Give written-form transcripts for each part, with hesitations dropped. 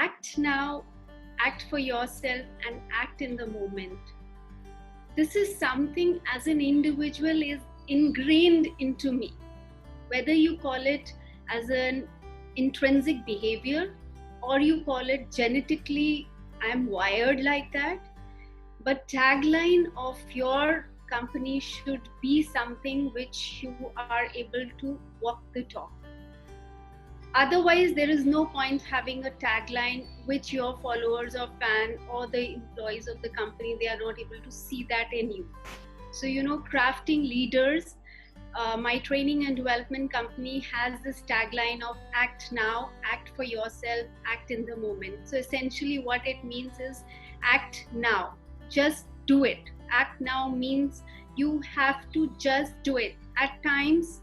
act now, act for yourself, and act in the moment. This is something as an individual is ingrained into me. Whether you call it as an intrinsic behavior or you call it genetically, I'm wired like that. But tagline of your company should be something which you are able to walk the talk. Otherwise, there is no point having a tagline which your followers or fan or the employees of the company, they are not able to see that in you. So, crafting leaders, my training and development company has this tagline of act now, act for yourself, act in the moment. So essentially what it means is act now, just do it. Act now means you have to just do it. At times,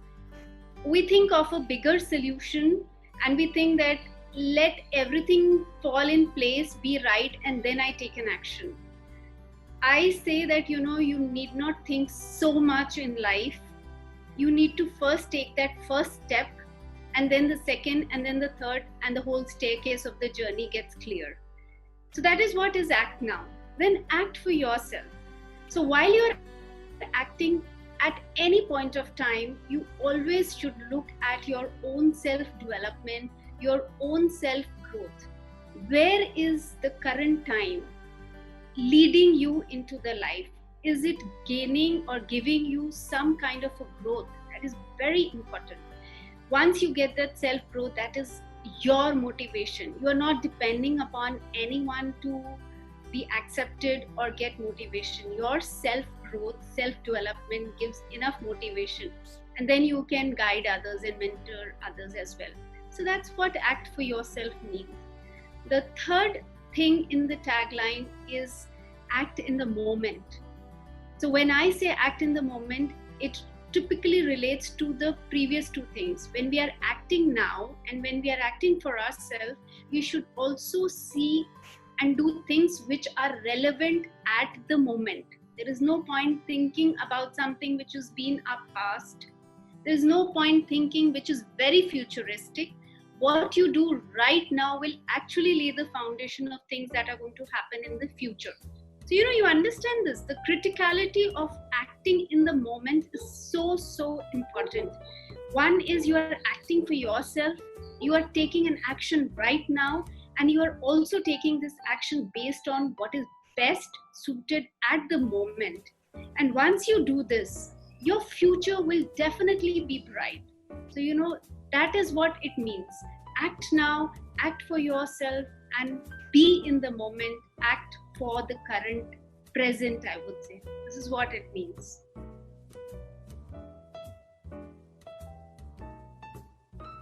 we think of a bigger solution and we think that let everything fall in place, be right, and then I take an action. I say that, you need not think so much in life. You need to first take that first step, and then the second, and then the third, and the whole staircase of the journey gets clear. So that is what is act now. Then act for yourself. So while you're acting, at any point of time, you always should look at your own self-development, your own self-growth. Where is the current time leading you into the life? Is it gaining or giving you some kind of a growth? That is very important. Once you get that self-growth, that is your motivation. You are not depending upon anyone to be accepted or get motivation. Your self-growth, self-development gives enough motivation, and then you can guide others and mentor others as well. So that's what act for yourself means. The third thing in the tagline is act in the moment. So when I say act in the moment, it typically relates to the previous two things. When we are acting now and when we are acting for ourselves, we should also see and do things which are relevant at the moment. There is no point thinking about something which has been up past. There is no point thinking which is very futuristic. What you do right now will actually lay the foundation of things that are going to happen in the future. So, you understand this. The criticality of acting in the moment is so important. One is you are acting for yourself. You are taking an action right now, and you are also taking this action based on what is best suited at the moment. And once you do this, your future will definitely be bright. So, that is what it means. Act now, act for yourself, and be in the moment. Act for the current present, I would say. This is what it means.